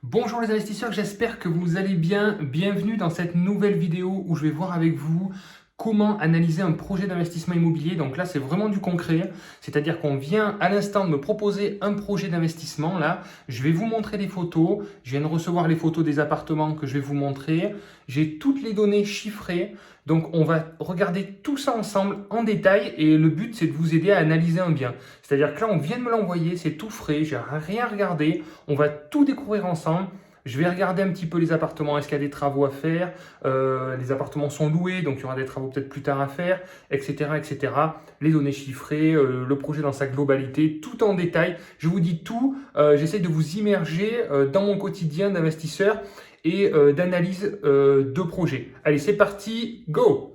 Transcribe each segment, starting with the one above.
Bonjour les investisseurs, j'espère que vous allez bien. Bienvenue dans cette nouvelle vidéo où je vais voir avec vous comment analyser un projet d'investissement immobilier. Donc là, c'est vraiment du concret, c'est-à-dire qu'on vient à l'instant de me proposer un projet d'investissement. Là, je vais vous montrer les photos. Je viens de recevoir les photos des appartements que je vais vous montrer. J'ai toutes les données chiffrées. Donc, on va regarder tout ça ensemble en détail et le but, c'est de vous aider à analyser un bien. C'est-à-dire que là, on vient de me l'envoyer, c'est tout frais, j'ai rien regardé. On va tout découvrir ensemble. Je vais regarder un petit peu les appartements, est-ce qu'il y a des travaux à faire, les appartements sont loués, donc il y aura des travaux peut-être plus tard à faire, etc. etc. Les données chiffrées, le projet dans sa globalité, tout en détail. Je vous dis tout, j'essaie de vous immerger dans mon quotidien d'investisseur et d'analyse de projet. Allez, c'est parti, go!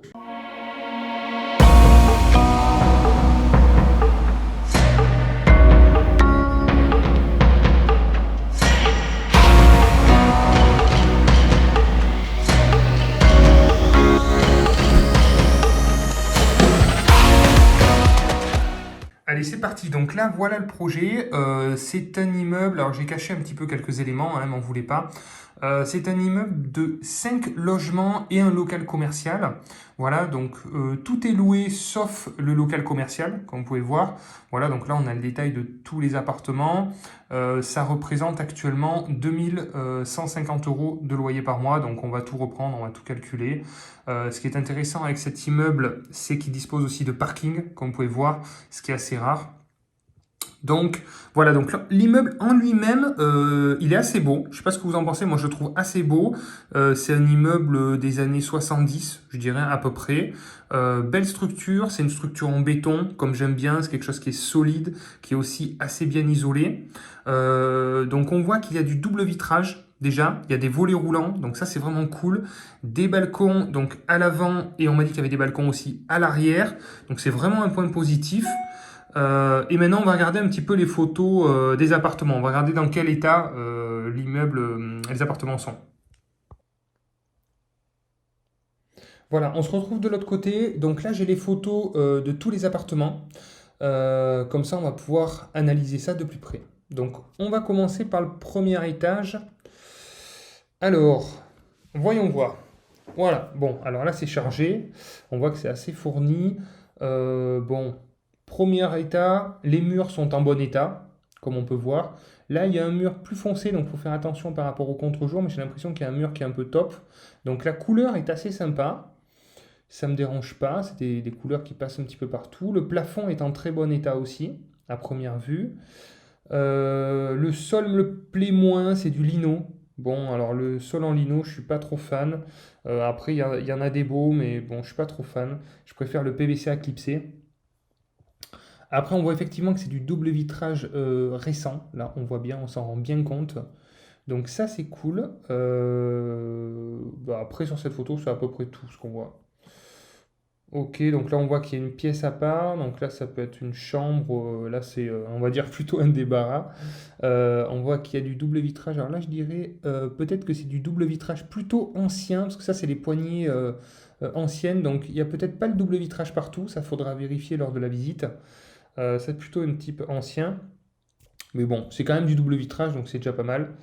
Allez, c'est parti. Donc là, voilà le projet. C'est un immeuble. Alors, j'ai caché un petit peu quelques éléments, hein, m'en voulez pas. C'est un immeuble de 5 logements et un local commercial. Voilà, donc tout est loué sauf le local commercial, comme vous pouvez voir. Voilà, donc là, on a le détail de tous les appartements. Ça représente actuellement 2150 € de loyer par mois. Donc, on va tout reprendre, on va tout calculer. Ce qui est intéressant avec cet immeuble, c'est qu'il dispose aussi de parking, comme vous pouvez voir, ce qui est assez rare. Donc voilà, donc l'immeuble en lui-même, il est assez beau. Je ne sais pas ce que vous en pensez, moi je le trouve assez beau. C'est un immeuble des années 70, je dirais à peu près. Belle structure, c'est une structure en béton, comme j'aime bien, c'est quelque chose qui est solide, qui est aussi assez bien isolé. Donc on voit qu'il y a du double vitrage. Déjà, il y a des volets roulants, donc ça c'est vraiment cool. Des balcons donc à l'avant et on m'a dit qu'il y avait des balcons aussi à l'arrière. Donc c'est vraiment un point positif. Et maintenant, on va regarder un petit peu les photos des appartements. On va regarder dans quel état l'immeuble, les appartements sont. Voilà, on se retrouve de l'autre côté. Donc là, j'ai les photos de tous les appartements. Comme ça, on va pouvoir analyser ça de plus près. Donc, on va commencer par le premier étage. Alors, voyons voir. Voilà, bon, alors là, c'est chargé. On voit que c'est assez fourni. Bon, premier état, les murs sont en bon état, comme on peut voir. Là, il y a un mur plus foncé, donc il faut faire attention par rapport au contre-jour, mais j'ai l'impression qu'il y a un mur qui est un peu top. Donc la couleur est assez sympa, ça ne me dérange pas, c'est des couleurs qui passent un petit peu partout. Le plafond est en très bon état aussi, à première vue. Le sol me plaît moins, c'est du lino. Bon, alors le sol en lino, je suis pas trop fan. Après, il y en a des beaux, mais bon, je suis pas trop fan. Je préfère le PVC à clipser. Après, on voit effectivement que c'est du double vitrage récent. Là, on voit bien, on s'en rend bien compte. Donc ça, c'est cool. Après, sur cette photo, c'est à peu près tout ce qu'on voit. Ok, donc là, on voit qu'il y a une pièce à part. Donc là, ça peut être une chambre. Là, c'est, on va dire, plutôt un débarras. On voit qu'il y a du double vitrage. Alors là, je dirais peut-être que c'est du double vitrage plutôt ancien, parce que ça, c'est les poignées anciennes. Donc, il n'y a peut-être pas le double vitrage partout. Ça faudra vérifier lors de la visite. C'est plutôt un type ancien. Mais bon, c'est quand même du double vitrage, donc c'est déjà pas mal.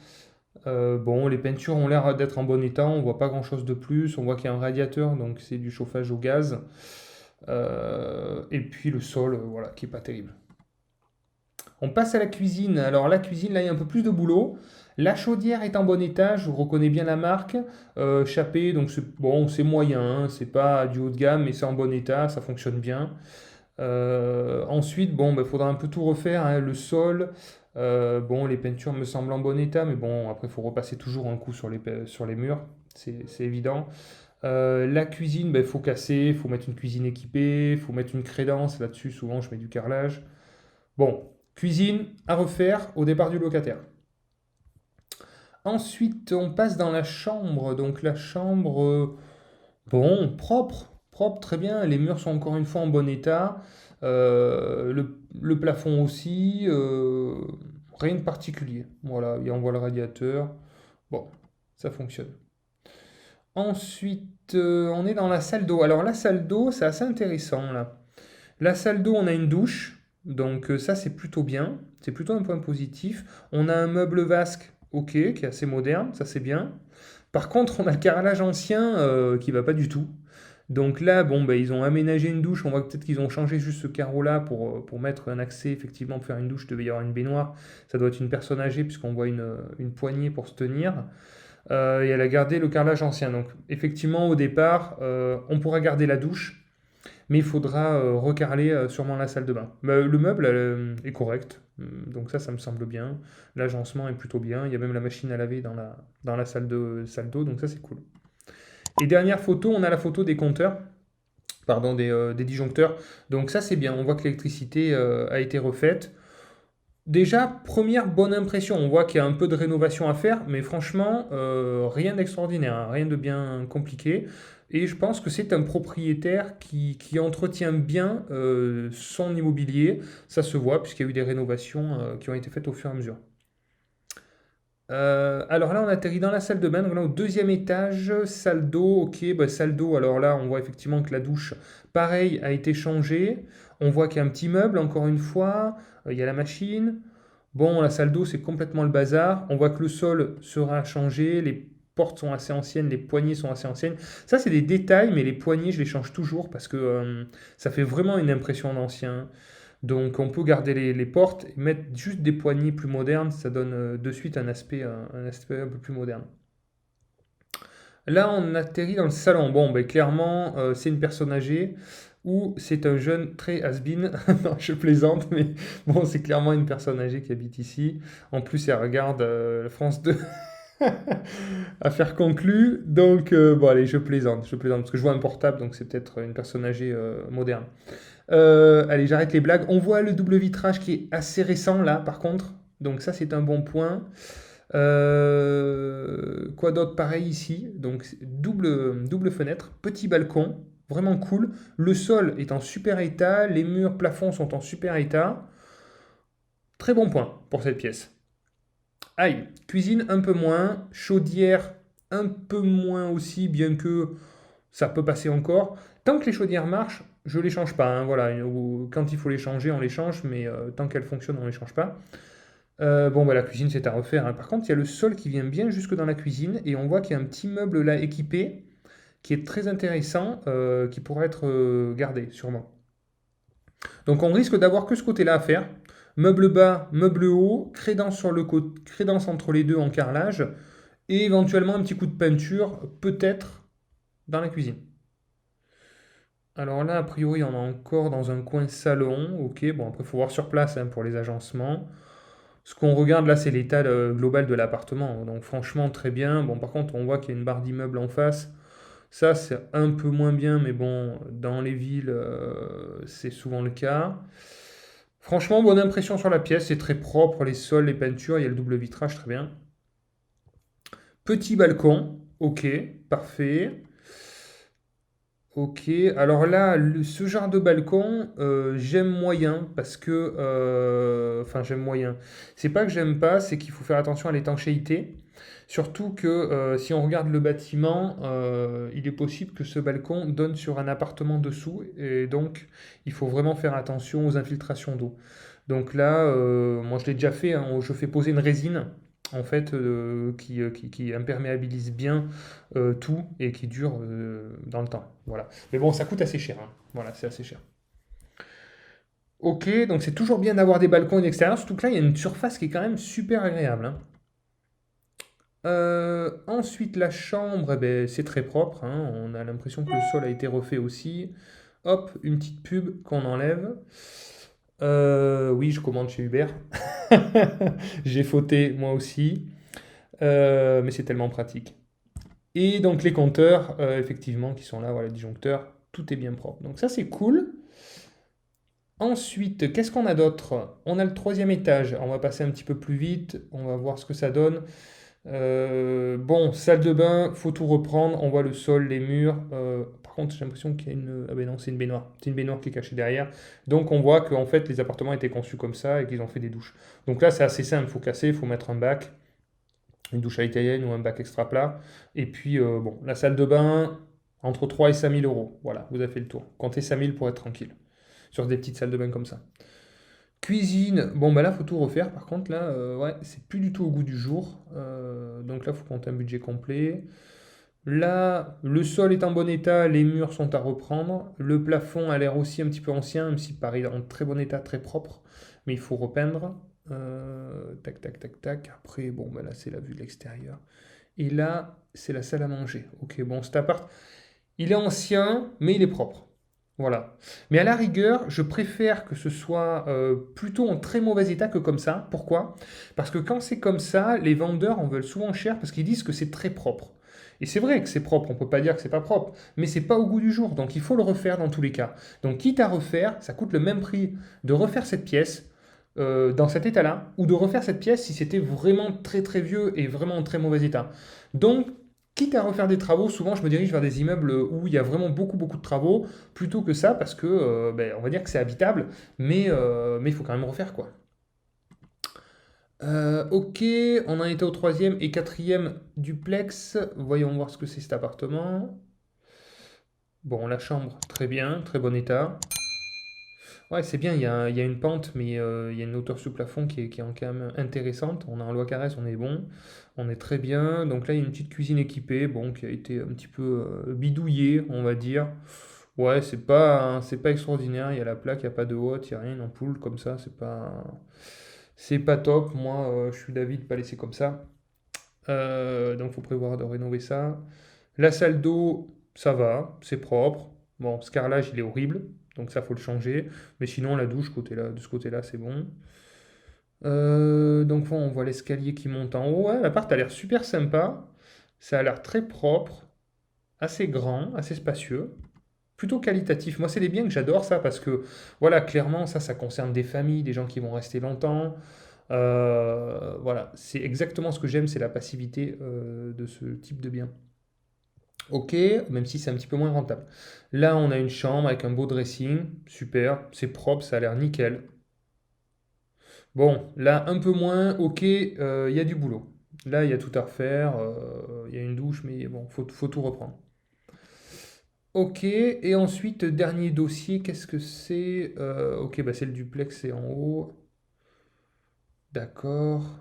Bon, les peintures ont l'air d'être en bon état, on voit pas grand-chose de plus. On voit qu'il y a un radiateur, donc c'est du chauffage au gaz. Et puis le sol, voilà, qui est pas terrible. On passe à la cuisine. Alors la cuisine, là, il y a un peu plus de boulot. La chaudière est en bon état, je reconnais bien la marque. Chappé, donc c'est bon, c'est moyen, hein, c'est pas du haut de gamme, mais c'est en bon état, ça fonctionne bien. Ensuite, bon, il faudra un peu tout refaire, hein, le sol. Bon, les peintures me semblent en bon état, mais bon, après, il faut repasser toujours un coup sur les murs, c'est évident. La cuisine, il faut casser, il faut mettre une cuisine équipée, il faut mettre une crédence. Là-dessus, souvent, je mets du carrelage. Bon, cuisine à refaire au départ du locataire. Ensuite, on passe dans la chambre. Donc, la chambre, bon, propre, propre, très bien. Les murs sont encore une fois en bon état. Le plafond aussi. Rien de particulier. Voilà, et on voit le radiateur. Bon, ça fonctionne. Ensuite, on est dans la salle d'eau. Alors, la salle d'eau, c'est assez intéressant là. La salle d'eau, on a une douche. Donc, ça, c'est plutôt bien. C'est plutôt un point positif. On a un meuble vasque ok, qui est assez moderne, ça c'est bien. Par contre, on a le carrelage ancien qui va pas du tout. Donc là, bon, bah, ils ont aménagé une douche. On voit que peut-être qu'ils ont changé juste ce carreau-là pour mettre un accès. Effectivement, pour faire une douche, il devait y avoir une baignoire. Ça doit être une personne âgée, puisqu'on voit une poignée pour se tenir. Et elle a gardé le carrelage ancien. Donc, effectivement, au départ, on pourra garder la douche, mais il faudra recarreler sûrement la salle de bain. Le meuble est correct. Donc ça me semble bien. L'agencement est plutôt bien. Il y a même la machine à laver dans la salle d'eau. Donc ça, c'est cool. Et dernière photo, on a la photo des compteurs, pardon, des disjoncteurs. Donc ça, c'est bien. On voit que l'électricité a été refaite. Déjà, première bonne impression. On voit qu'il y a un peu de rénovation à faire, mais franchement, rien d'extraordinaire, hein, rien de bien compliqué. Et je pense que c'est un propriétaire qui entretient bien son immobilier. Ça se voit puisqu'il y a eu des rénovations qui ont été faites au fur et à mesure. Alors là, on atterrit dans la salle de bain, donc là au deuxième étage, salle d'eau, ok, bah, salle d'eau, alors là, on voit effectivement que la douche, pareil, a été changée. On voit qu'il y a un petit meuble, encore une fois, il y a la machine. Bon, la salle d'eau, c'est complètement le bazar. On voit que le sol sera changé, les portes sont assez anciennes, les poignées sont assez anciennes. Ça, c'est des détails, mais les poignées, je les change toujours parce que ça fait vraiment une impression d'ancien. Donc on peut garder les portes et mettre juste des poignées plus modernes, ça donne de suite un aspect un peu plus moderne. Là, on atterrit dans le salon. Bon, ben, clairement, c'est une personne âgée ou c'est un jeune très has-been. Non, je plaisante, mais bon, c'est clairement une personne âgée qui habite ici. En plus, elle regarde France 2 affaire conclue. Donc, bon, allez, je plaisante, parce que je vois un portable, donc c'est peut-être une personne âgée moderne. Allez, j'arrête les blagues. On voit le double vitrage qui est assez récent là, par contre. Donc ça, c'est un bon point. Quoi d'autre pareil ici? Donc double fenêtre, petit balcon, vraiment cool. Le sol est en super état, les murs, plafonds sont en super état. Très bon point pour cette pièce. Aïe, cuisine un peu moins, chaudière un peu moins aussi, bien que ça peut passer encore. Tant que les chaudières marchent, je les change pas, hein, voilà. Quand il faut les changer, on les change, mais tant qu'elles fonctionnent, on les change pas. Bon, bah, la cuisine, c'est à refaire, hein. Par contre, il y a le sol qui vient bien jusque dans la cuisine, et on voit qu'il y a un petit meuble là équipé qui est très intéressant, qui pourrait être gardé, sûrement. Donc, on risque d'avoir que ce côté-là à faire. Meuble bas, meuble haut, crédence sur le côté, crédence entre les deux en carrelage, et éventuellement un petit coup de peinture, peut-être dans la cuisine. Alors là, a priori, on est encore dans un coin salon. Ok, bon, après, il faut voir sur place hein, pour les agencements. Ce qu'on regarde là, c'est l'état global de l'appartement. Donc, franchement, très bien. Bon, par contre, on voit qu'il y a une barre d'immeuble en face. Ça, c'est un peu moins bien, mais bon, dans les villes, c'est souvent le cas. Franchement, bonne impression sur la pièce. C'est très propre, les sols, les peintures. Il y a le double vitrage, très bien. Petit balcon. Ok, parfait. Ok, alors là, ce genre de balcon, j'aime moyen parce que, enfin j'aime moyen. C'est pas que j'aime pas, c'est qu'il faut faire attention à l'étanchéité. Surtout que si on regarde le bâtiment, il est possible que ce balcon donne sur un appartement dessous et donc il faut vraiment faire attention aux infiltrations d'eau. Donc là, moi je l'ai déjà fait, hein, je fais poser une résine en fait qui imperméabilise bien tout et qui dure dans le temps. Voilà. Mais bon, ça coûte assez cher, hein. Voilà, c'est assez cher. Ok, donc c'est toujours bien d'avoir des balcons et extérieurs, surtout que là, il y a une surface qui est quand même super agréable, hein. Ensuite, la chambre, eh ben, c'est très propre, hein. On a l'impression que le sol a été refait aussi. Hop, une petite pub qu'on enlève. Oui, je commande chez Uber. J'ai fauté moi aussi, mais c'est tellement pratique. Et donc les compteurs, effectivement, qui sont là, voilà, les disjoncteurs, tout est bien propre. Donc ça, c'est cool. Ensuite, qu'est-ce qu'on a d'autre? On a le troisième étage. On va passer un petit peu plus vite. On va voir ce que ça donne. Bon, salle de bain, faut tout reprendre. On voit le sol, les murs. Par contre, j'ai l'impression qu'il y a une... Ah ben non, c'est une baignoire. C'est une baignoire qui est cachée derrière. Donc on voit qu'en fait, les appartements étaient conçus comme ça et qu'ils ont fait des douches. Donc là, c'est assez simple. Il faut casser, il faut mettre un bac, une douche à l'italienne ou un bac extra plat. Et puis, bon, la salle de bain, entre 3 et 5 000 euros. Voilà, vous avez fait le tour. Comptez 5 000 pour être tranquille sur des petites salles de bain comme ça. Cuisine, bon bah là faut tout refaire par contre là ouais c'est plus du tout au goût du jour. Donc là faut compter un budget complet. Là le sol est en bon état, les murs sont à reprendre. Le plafond a l'air aussi un petit peu ancien, même si pareil en très bon état, très propre. Mais il faut repeindre. Tac tac tac tac. Après bon bah là c'est la vue de l'extérieur. Et là c'est la salle à manger. Ok bon cet appart il est ancien mais il est propre. Voilà. Mais à la rigueur, je préfère que ce soit plutôt en très mauvais état que comme ça. Pourquoi? Parce que quand c'est comme ça, les vendeurs en veulent souvent cher parce qu'ils disent que c'est très propre. Et c'est vrai que c'est propre, on ne peut pas dire que c'est pas propre, mais c'est pas au goût du jour, donc il faut le refaire dans tous les cas. Donc quitte à refaire, ça coûte le même prix de refaire cette pièce dans cet état-là, ou de refaire cette pièce si c'était vraiment très très vieux et vraiment en très mauvais état. Donc quitte à refaire des travaux, souvent je me dirige vers des immeubles où il y a vraiment beaucoup beaucoup de travaux, plutôt que ça, parce que ben, on va dire que c'est habitable, mais il faut quand même refaire quoi. Ok, on en était au troisième et quatrième duplex. Voyons voir ce que c'est cet appartement. Bon, la chambre, très bien, très bon état. Ouais, c'est bien, il y a une pente, mais il y a une hauteur sous plafond qui est quand même intéressante. On est en loi Carrez, on est bon, on est très bien. Donc là, il y a une petite cuisine équipée, bon, qui a été un petit peu bidouillée, on va dire. Ouais, c'est pas extraordinaire. Il y a la plaque, il n'y a pas de hotte, il n'y a rien, une ampoule comme ça, c'est pas top. Moi, je suis d'avis de ne pas laisser comme ça. Donc, il faut prévoir de rénover ça. La salle d'eau, ça va, c'est propre. Bon, ce carrelage, il est horrible, donc ça, faut le changer. Mais sinon, la douche, de ce côté-là, c'est bon. Donc, bon, on voit l'escalier qui monte en haut. Ouais, l'appart a l'air super sympa. Ça a l'air très propre, assez grand, assez spacieux. Plutôt qualitatif. Moi, c'est des biens que j'adore ça parce que, voilà, clairement, ça concerne des familles, des gens qui vont rester longtemps. Voilà, c'est exactement ce que j'aime, c'est la passivité de ce type de bien. Ok, même si c'est un petit peu moins rentable. Là, on a une chambre avec un beau dressing, super, c'est propre, ça a l'air nickel. Bon, là, un peu moins, ok, il y a du boulot. Là, il y a tout à refaire, il y a une douche, mais bon, faut tout reprendre. Ok, et ensuite, dernier dossier, qu'est-ce que c'est? Ok, bah c'est le duplex, c'est en haut. D'accord.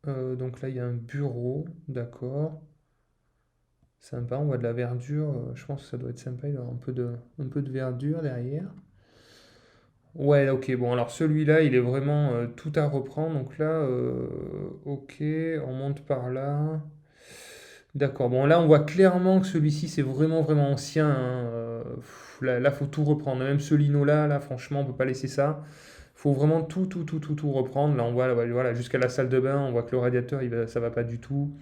Donc là, il y a un bureau, d'accord. Sympa, on voit de la verdure. Je pense que ça doit être sympa, il y aura un peu de verdure derrière. Ouais, ok, bon, alors celui-là, il est vraiment tout à reprendre. Donc là, ok, on monte par là. D'accord, bon, là, on voit clairement que celui-ci, c'est vraiment, vraiment ancien, hein. Là, faut tout reprendre. Même ce lino-là, là, franchement, on peut pas laisser ça. Faut vraiment tout, tout, tout, tout, tout reprendre. Là, on voit, là, voilà, jusqu'à la salle de bain, on voit que le radiateur, ça va pas du tout.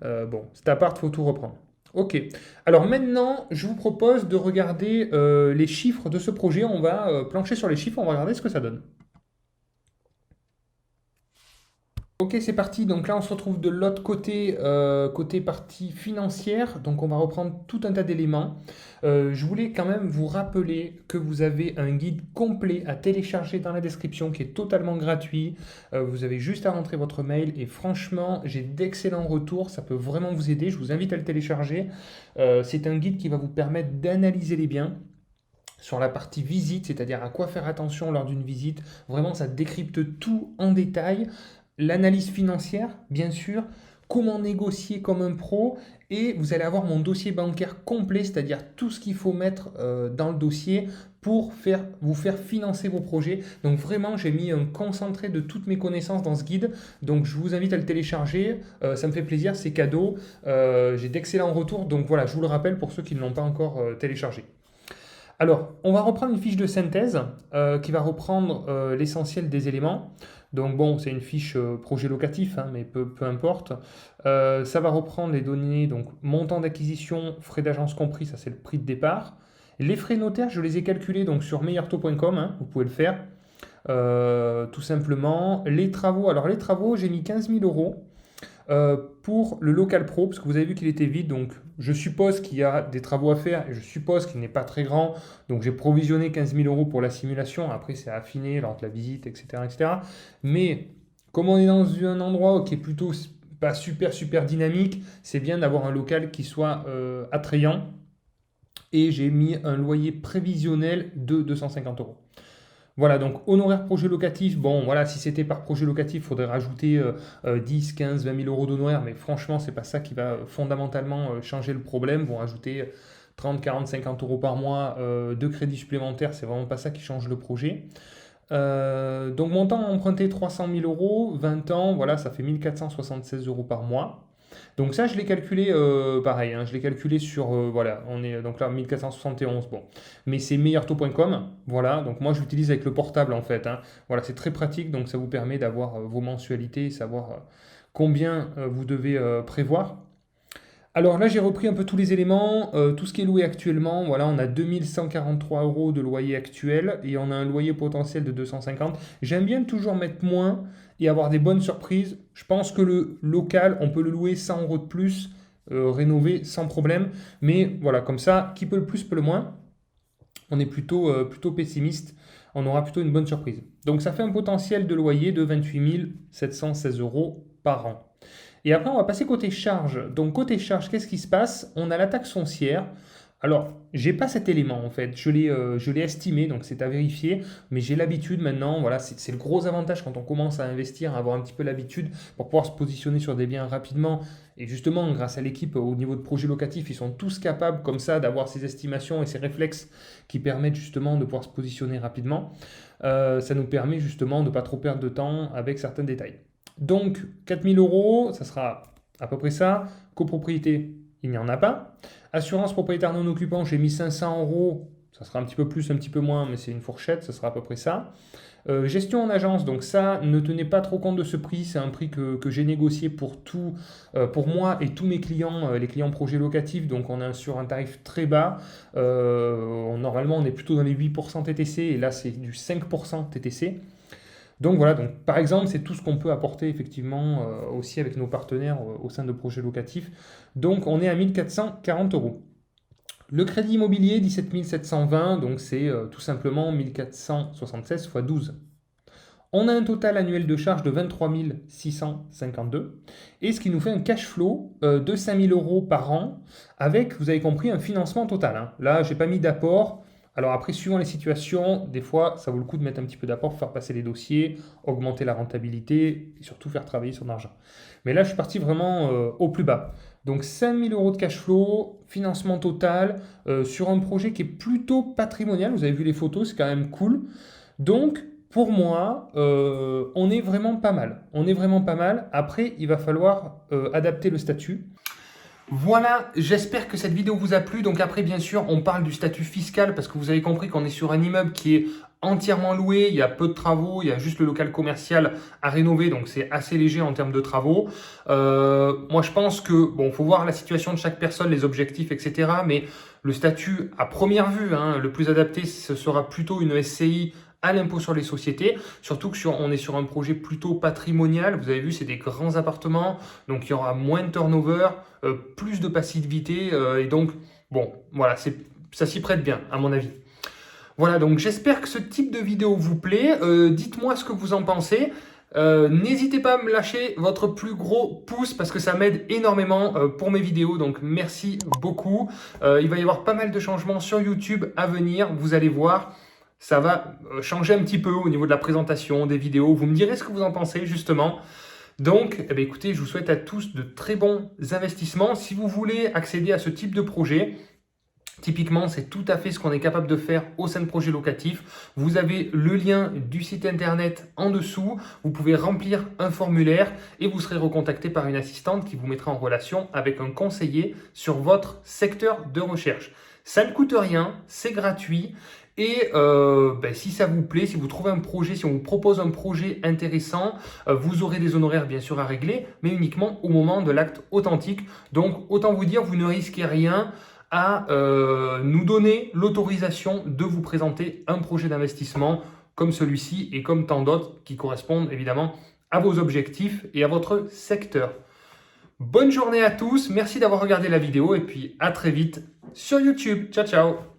Bon, cet appart, faut tout reprendre. Ok. Alors maintenant, je vous propose de regarder les chiffres de ce projet. On va plancher sur les chiffres, on va regarder ce que ça donne. Ok, c'est parti. Donc là, on se retrouve de l'autre côté, côté partie financière. Donc on va reprendre tout un tas d'éléments. Je voulais quand même vous rappeler que vous avez un guide complet à télécharger dans la description qui est totalement gratuit. Vous avez juste à rentrer votre mail et franchement, j'ai d'excellents retours. Ça peut vraiment vous aider. Je vous invite à le télécharger. C'est un guide qui va vous permettre d'analyser les biens sur la partie visite, c'est-à-dire à quoi faire attention lors d'une visite. Vraiment, ça décrypte tout en détail. L'analyse financière, bien sûr, comment négocier comme un pro, et vous allez avoir mon dossier bancaire complet, c'est-à-dire tout ce qu'il faut mettre dans le dossier pour vous faire financer vos projets. Donc vraiment, j'ai mis un concentré de toutes mes connaissances dans ce guide. Donc je vous invite à le télécharger. Ça me fait plaisir, c'est cadeau. J'ai d'excellents retours. Donc voilà, je vous le rappelle pour ceux qui ne l'ont pas encore téléchargé. Alors, on va reprendre une fiche de synthèse qui va reprendre l'essentiel des éléments. Donc bon, c'est une fiche projet locatif, hein, mais peu importe. Ça va reprendre les données, donc montant d'acquisition, frais d'agence compris, ça c'est le prix de départ. Les frais notaires, je les ai calculés donc sur meilleurtaux.com, hein, vous pouvez le faire. Tout simplement. Les travaux, alors les travaux, j'ai mis 15 000 euros. Pour le local pro, parce que vous avez vu qu'il était vide, donc je suppose qu'il y a des travaux à faire et je suppose qu'il n'est pas très grand, donc j'ai provisionné 15 000 euros pour la simulation, après c'est affiné lors de la visite, etc., etc. Mais comme on est dans un endroit qui est plutôt pas super super dynamique, c'est bien d'avoir un local qui soit attrayant et j'ai mis un loyer prévisionnel de 250 euros. Voilà, donc honoraire projet locatif, bon voilà, si c'était par projet locatif, il faudrait rajouter 10, 15, 20 000 euros d'honoraire, mais franchement, c'est pas ça qui va fondamentalement changer le problème. Vont rajouter 30, 40, 50 euros par mois de crédit supplémentaire, c'est vraiment pas ça qui change le projet. Donc montant emprunté 300 000 euros, 20 ans, voilà, ça fait 1476 euros par mois. Donc ça, je l'ai calculé pareil, hein, je l'ai calculé sur, voilà, on est donc là 1471, bon. Mais c'est meilleurtaux.com, voilà, donc moi je l'utilise avec le portable en fait, hein. Voilà, c'est très pratique, donc ça vous permet d'avoir vos mensualités, savoir combien vous devez prévoir. Alors là, j'ai repris un peu tous les éléments, tout ce qui est loué actuellement. Voilà, on a 2143 euros de loyer actuel et on a un loyer potentiel de 250. J'aime bien toujours mettre moins et avoir des bonnes surprises. Je pense que le local, on peut le louer 100 euros de plus, rénover sans problème. Mais voilà, comme ça, qui peut le plus peut le moins. On est plutôt pessimiste. On aura plutôt une bonne surprise. Donc ça fait un potentiel de loyer de 28 716 euros par an. Et après, on va passer côté charge. Donc, côté charge, qu'est-ce qui se passe? On a la taxe foncière. Alors, j'ai pas cet élément en fait. Je l'ai estimé, donc c'est à vérifier. Mais j'ai l'habitude maintenant. Voilà, c'est le gros avantage quand on commence à investir, à avoir un petit peu l'habitude pour pouvoir se positionner sur des biens rapidement. Et justement, grâce à l'équipe au niveau de projet locatif, ils sont tous capables comme ça d'avoir ces estimations et ces réflexes qui permettent justement de pouvoir se positionner rapidement. Ça nous permet justement de ne pas trop perdre de temps avec certains détails. Donc, 4 000 euros, ça sera à peu près ça. Copropriété, il n'y en a pas. Assurance propriétaire non occupant, j'ai mis 500 euros. Ça sera un petit peu plus, un petit peu moins, mais c'est une fourchette, ça sera à peu près ça. Gestion en agence, donc ça, ne tenez pas trop compte de ce prix. C'est un prix que j'ai négocié pour pour moi et tous mes clients, les clients projets locatifs. Donc, on est sur un tarif très bas. Normalement, on est plutôt dans les 8% TTC et là, c'est du 5% TTC. Donc voilà, donc par exemple, c'est tout ce qu'on peut apporter effectivement aussi avec nos partenaires au sein de projets locatifs. Donc on est à 1440 euros. Le crédit immobilier, 17 720, donc c'est tout simplement 1476 x 12. On a un total annuel de charge de 23 652, et ce qui nous fait un cash flow de 5 000 euros par an, avec, vous avez compris, un financement total, hein. Là, je n'ai pas mis d'apport. Alors après, suivant les situations, des fois, ça vaut le coup de mettre un petit peu d'apport pour faire passer les dossiers, augmenter la rentabilité et surtout faire travailler son argent. Mais là, je suis parti vraiment au plus bas. Donc 5 000 euros de cash flow, financement total, sur un projet qui est plutôt patrimonial. Vous avez vu les photos, c'est quand même cool. Donc, pour moi, on est vraiment pas mal. On est vraiment pas mal. Après, il va falloir adapter le statut. Voilà, j'espère que cette vidéo vous a plu. Donc après, bien sûr, on parle du statut fiscal parce que vous avez compris qu'on est sur un immeuble qui est entièrement loué, il y a peu de travaux, il y a juste le local commercial à rénover, donc c'est assez léger en termes de travaux. Moi, je pense que, bon, faut voir la situation de chaque personne, les objectifs, etc. Mais le statut, à première vue, hein, le plus adapté, ce sera plutôt une SCI à l'impôt sur les sociétés, surtout que on est sur un projet plutôt patrimonial. Vous avez vu, c'est des grands appartements, donc il y aura moins de turnover, plus de passivité, et donc, bon, voilà, ça s'y prête bien, à mon avis. Voilà, donc j'espère que ce type de vidéo vous plaît. Dites-moi ce que vous en pensez. N'hésitez pas à me lâcher votre plus gros pouce parce que ça m'aide énormément pour mes vidéos, donc merci beaucoup. Il va y avoir pas mal de changements sur YouTube à venir, vous allez voir. Ça va changer un petit peu au niveau de la présentation des vidéos. Vous me direz ce que vous en pensez justement. Donc, eh bien, écoutez, je vous souhaite à tous de très bons investissements. Si vous voulez accéder à ce type de projet, typiquement, c'est tout à fait ce qu'on est capable de faire au sein de projets locatifs. Vous avez le lien du site internet en dessous. Vous pouvez remplir un formulaire et vous serez recontacté par une assistante qui vous mettra en relation avec un conseiller sur votre secteur de recherche. Ça ne coûte rien, c'est gratuit. Et si ça vous plaît, si vous trouvez un projet, si on vous propose un projet intéressant, vous aurez des honoraires bien sûr à régler, mais uniquement au moment de l'acte authentique. Donc autant vous dire, vous ne risquez rien à nous donner l'autorisation de vous présenter un projet d'investissement comme celui-ci et comme tant d'autres qui correspondent évidemment à vos objectifs et à votre secteur. Bonne journée à tous, merci d'avoir regardé la vidéo et puis à très vite sur YouTube. Ciao, ciao!